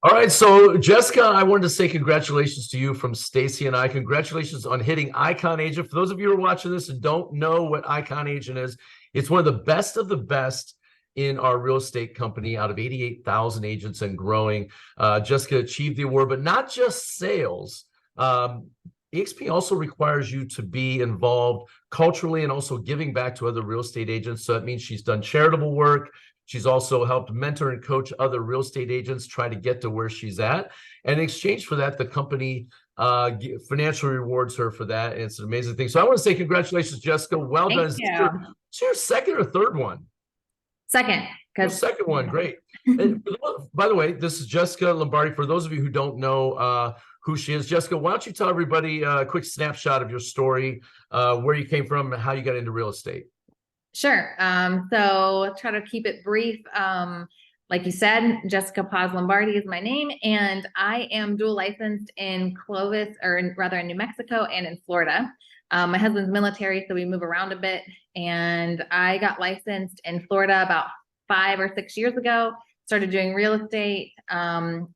All right, so Jessica, I wanted to say congratulations to you from Stacy and I. Congratulations on hitting Icon Agent. For those of you who are watching this and don't know what Icon Agent is, it's one of the best in our real estate company out of 88,000 agents and growing. Jessica achieved the award, but not just sales. EXP also requires you to be involved culturally and also giving back to other real estate agents. So that means she's done charitable work. She's also helped mentor and coach other real estate agents try to get to where she's at. And in exchange for that, the company financially rewards her for that. And it's an amazing thing. So I want to say congratulations, Jessica. Well done. Thank you. Is your second or third one? Second, because second one, great. And by the way, this is Jessica Lombardi. For those of you who don't know who she is, Jessica, why don't you tell everybody a quick snapshot of your story, where you came from, and how you got into real estate? Sure. So try to keep it brief. Like you said, Jessica Paz Lombardi is my name, and I am dual licensed in Clovis, or rather in New Mexico and in Florida. My husband's military, so we move around a bit, and I got licensed in Florida about 5 or 6 years ago. Started doing real estate.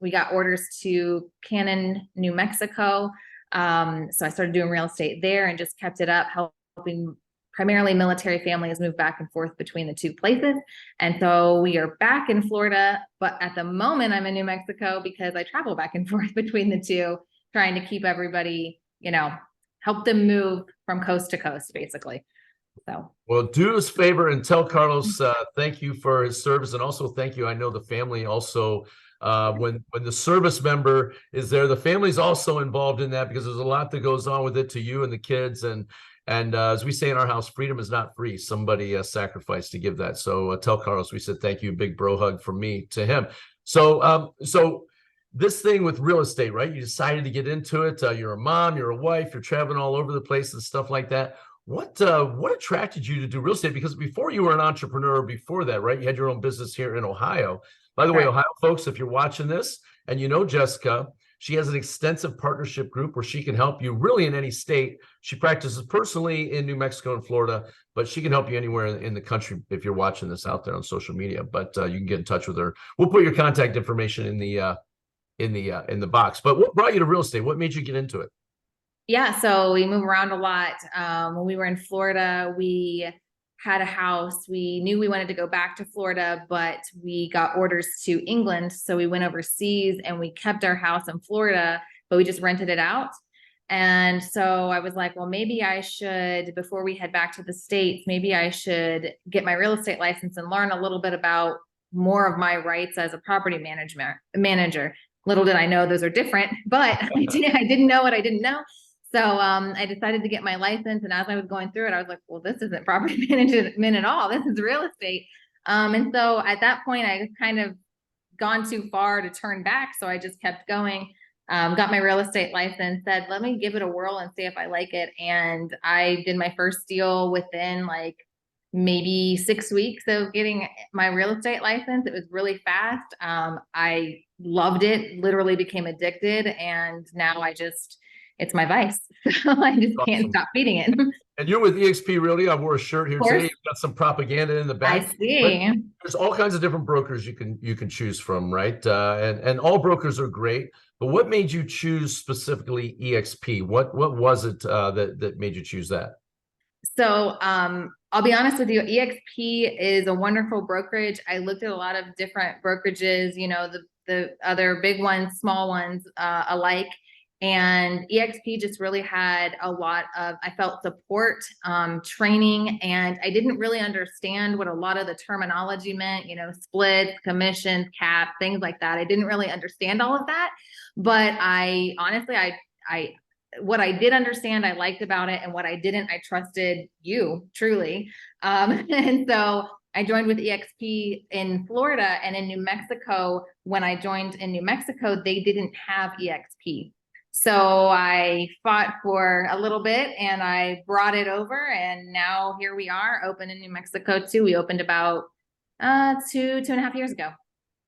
We got orders to Cannon, New Mexico. So I started doing real estate there and just kept it up, helping primarily military families move back and forth between the two places. And so we are back in Florida, but at the moment I'm in New Mexico because I travel back and forth between the two, trying to keep everybody, help them move from coast to coast, basically. So, well, do us a favor and tell Carlos thank you for his service, and also thank you. I know the family also, when the service member is there, the family's also involved in that, because there's a lot that goes on with it, to you and the kids. And as we say in our house, freedom is not free. Somebody sacrificed to give that. So tell Carlos we said thank you. Big bro hug from me to him. So this thing with real estate, right? You decided to get into it. You're a mom, you're a wife, you're traveling all over the place and stuff like that. What attracted you to do real estate? Because before you were an entrepreneur, before that, right? You had your own business here in Ohio. By the way, Ohio folks, if you're watching this and you know Jessica, she has an extensive partnership group where she can help you really in any state. She practices personally in New Mexico and Florida, but she can help you anywhere in the country if you're watching this out there on social media. But you can get in touch with her. We'll put your contact information in the box. But what brought you to real estate? What made you get into it? Yeah, so we move around a lot. When we were in Florida, we had a house. We knew we wanted to go back to Florida, but we got orders to England. So we went overseas and we kept our house in Florida, but we just rented it out. And so I was like, well, maybe I should, before we head back to the States, maybe I should get my real estate license and learn a little bit about more of my rights as a property manager. Little did I know those are different, but I didn't know what I didn't know. So I decided to get my license, and as I was going through it, I was like, well, this isn't property management at all. This is real estate. And so at that point, I kind of gone too far to turn back. So I just kept going, got my real estate license, said, let me give it a whirl and see if I like it. And I did my first deal within like maybe 6 weeks of getting my real estate license. It was really fast. I loved it, literally became addicted. And now it's my vice. So I just can't stop feeding it. And you're with EXP Realty. I wore a shirt here today. You've got some propaganda in the back. I see. But there's all kinds of different brokers you can choose from, right? And all brokers are great. But what made you choose specifically EXP? What was it that made you choose that? So I'll be honest with you, EXP is a wonderful brokerage. I looked at a lot of different brokerages, the other big ones, small ones alike. And EXP just really had a lot of, I felt, support, training, and I didn't really understand what a lot of the terminology meant, splits, commissions, cap, things like that. I didn't really understand all of that, but I honestly, what I did understand, I liked about it, and what I didn't, I trusted you truly. And so I joined with EXP in Florida, and in New Mexico, when I joined in New Mexico, they didn't have EXP. So I fought for a little bit and I brought it over, and now here we are, open in New Mexico too. We opened about 2.5 years ago.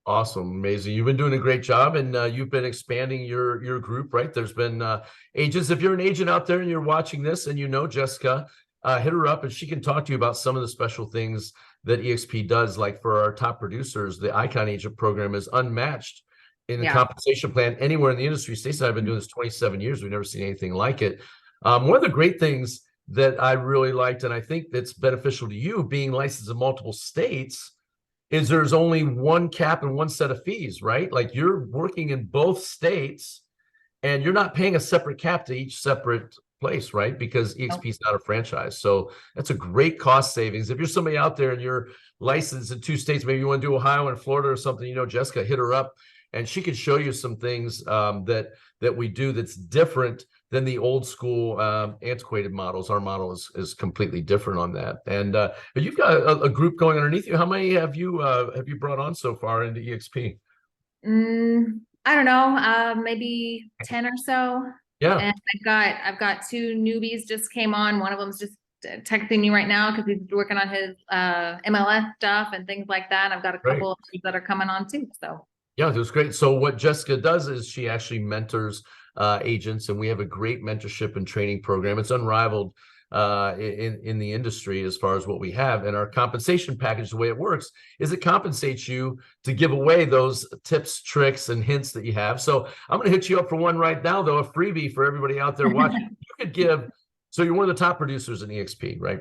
Awesome. Amazing. You've been doing a great job, and you've been expanding your group, right? There's been agents. If you're an agent out there and you're watching this and you know Jessica, hit her up and she can talk to you about some of the special things that EXP does. Like for our top producers, the Icon Agent program is unmatched in the Yeah. compensation plan anywhere in the industry. Stacey and I have been doing this 27 years. We've never seen anything like it. One of the great things that I really liked, and I think that's beneficial to you being licensed in multiple states, is there's only one cap and one set of fees, right? Like you're working in both states and you're not paying a separate cap to each separate place, right? Because EXP is not a franchise. So that's a great cost savings. If you're somebody out there and you're licensed in 2 states, maybe you want to do Ohio and Florida or something, you know, Jessica, hit her up and she can show you some things that we do that's different than the old school antiquated models. Our model is completely different on that. And but you've got a group going underneath you. How many have you brought on so far into EXP? I don't know, maybe 10 or so. Yeah. And I've got 2 newbies just came on. One of them's just texting me right now because he's working on his MLS stuff and things like that. I've got a couple of that are coming on too. So yeah, it was great. So what Jessica does is she actually mentors agents, and we have a great mentorship and training program. It's unrivaled in the industry as far as what we have. And our compensation package, the way it works, is it compensates you to give away those tips, tricks, and hints that you have. So I'm going to hit you up for one right now, though, a freebie for everybody out there watching. You could give. So you're one of the top producers in EXP, right?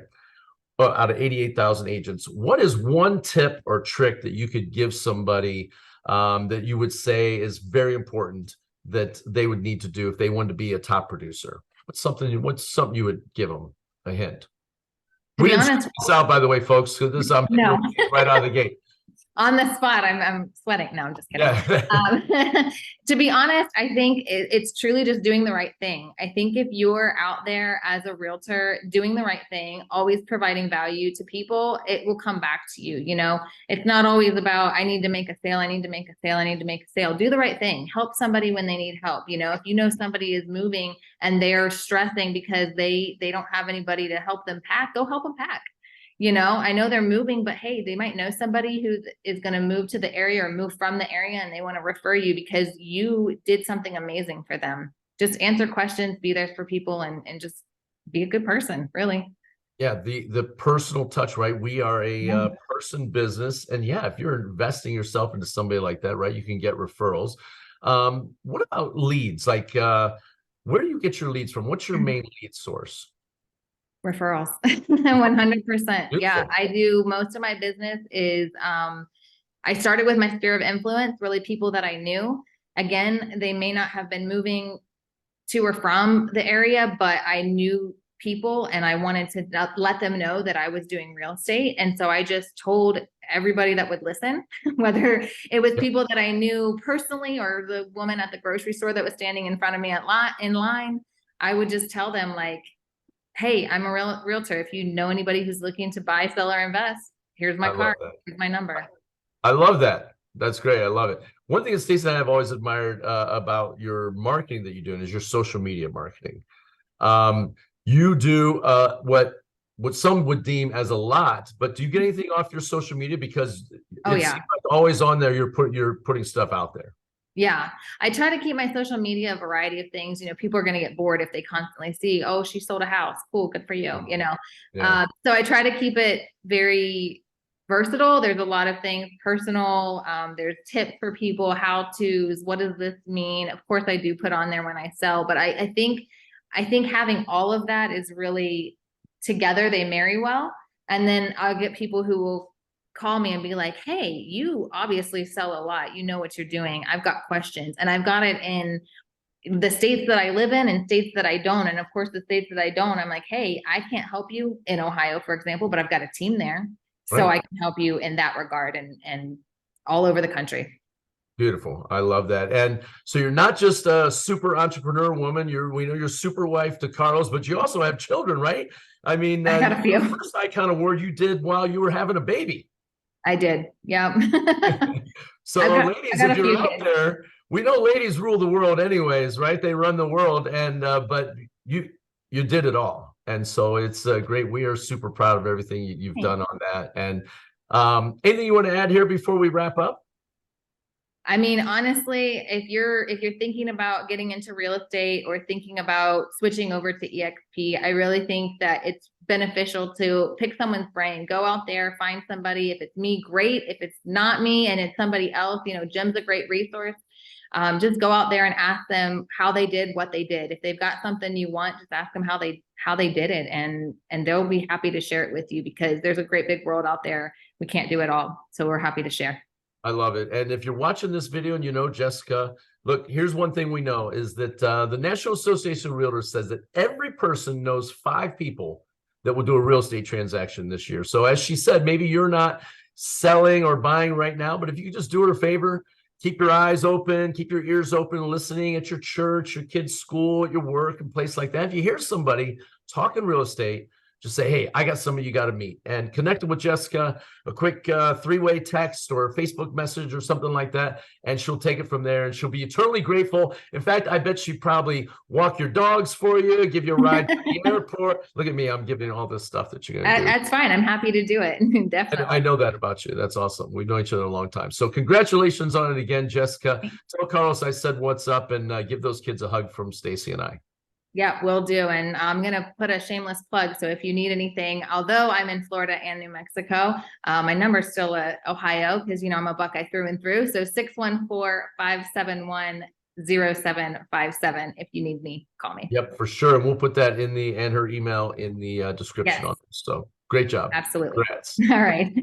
Out of 88,000 agents. What is one tip or trick that you could give somebody that you would say is very important that they would need to do if they wanted to be a top producer? What's something you would give them a hint? We didn't sort this out, by the way, folks, because this I'm no. right out of the gate. On the spot, I'm sweating. No, I'm just kidding. Yeah. To be honest, I think it's truly just doing the right thing. I think if you're out there as a realtor doing the right thing, always providing value to people, it will come back to you. You know, it's not always about, I need to make a sale. I need to make a sale. I need to make a sale. Do the right thing. Help somebody when they need help. You know, if you know somebody is moving and they're stressing because they don't have anybody to help them pack, go help them pack. You know, I know they're moving, but hey, they might know somebody who is going to move to the area or move from the area and they want to refer you because you did something amazing for them. Just answer questions, be there for people, and just be a good person, really. Yeah, the personal touch, right? We are a person business. And yeah, if you're investing yourself into somebody like that, right, you can get referrals. What about leads? Like, where do you get your leads from? What's your main lead source? Referrals. 100%. Beautiful. Yeah, I do. Most of my business is, I started with my sphere of influence, really people that I knew. Again, they may not have been moving to or from the area, but I knew people and I wanted to let them know that I was doing real estate. And so I just told everybody that would listen, whether it was people that I knew personally or the woman at the grocery store that was standing in front of me in line, I would just tell them, like, hey, I'm a realtor. If you know anybody who's looking to buy, sell, or invest, here's my card, here's my number. I love that. That's great. I love it. One thing that Stacey and I have always admired about your marketing that you're doing is your social media marketing. You do what some would deem as a lot, but do you get anything off your social media? Because it's like always on there, you're putting stuff out there. Yeah, I try to keep my social media a variety of things. You know, people are going to get bored if they constantly see, oh, she sold a house. Cool, good for you. You know, so I try to keep it very versatile. There's a lot of things personal. There's tips for people, how to's. What does this mean? Of course, I do put on there when I sell, but I think having all of that is really together. They marry well, and then I'll get people who will call me and be like, hey, you obviously sell a lot. You know what you're doing. I've got questions, and I've got it in the states that I live in and states that I don't. And of course, the states that I don't, I'm like, hey, I can't help you in Ohio, for example, but I've got a team there. So I can help you in that regard and all over the country. Beautiful. I love that. And so you're not just a super entrepreneur woman. We know you're super wife to Carlos, but you also have children, right? I mean, I got a few. The first icon award you did while you were having a baby. I did. Yeah. So ladies, if you're out there, we know ladies rule the world anyways, right? They run the world. And, but you did it all. And so it's great. We are super proud of everything you've done on that. And anything you want to add here before we wrap up? I mean, honestly, if you're thinking about getting into real estate or thinking about switching over to EXP, I really think that it's beneficial to pick someone's brain. Go out there, find somebody. If it's me, great. If it's not me and it's somebody else, Jim's a great resource. Just go out there and ask them how they did what they did. If they've got something you want, just ask them how they did it, and they'll be happy to share it with you, because there's a great big world out there. We can't do it all, so we're happy to share. I love it. And if you're watching this video and you know Jessica, look, here's one thing we know is that the National Association of Realtors says that every person knows 5 people that will do a real estate transaction this year. So as she said, maybe you're not selling or buying right now, but if you could just do her a favor, keep your eyes open, keep your ears open, listening at your church, your kid's school, at your work, and place like that. If you hear somebody talking real estate, just say, hey, I got somebody you got to meet, and connect with Jessica, a quick 3-way text or a Facebook message or something like that. And she'll take it from there, and she'll be eternally grateful. In fact, I bet she'd probably walk your dogs for you, give you a ride to the airport. Look at me. I'm giving all this stuff that you're going to do. That's fine. I'm happy to do it. Definitely. I know that about you. That's awesome. We've known each other a long time. So congratulations on it again, Jessica. Tell Carlos I said what's up, and give those kids a hug from Stacy and I. Yeah, will do. And I'm going to put a shameless plug. So if you need anything, although I'm in Florida and New Mexico, my number's still Ohio, because, I'm a Buckeye through and through. So 614-571-0757. If you need me, call me. Yep, for sure. And we'll put that and her email in the description on this. So great job. Absolutely. Congrats. All right.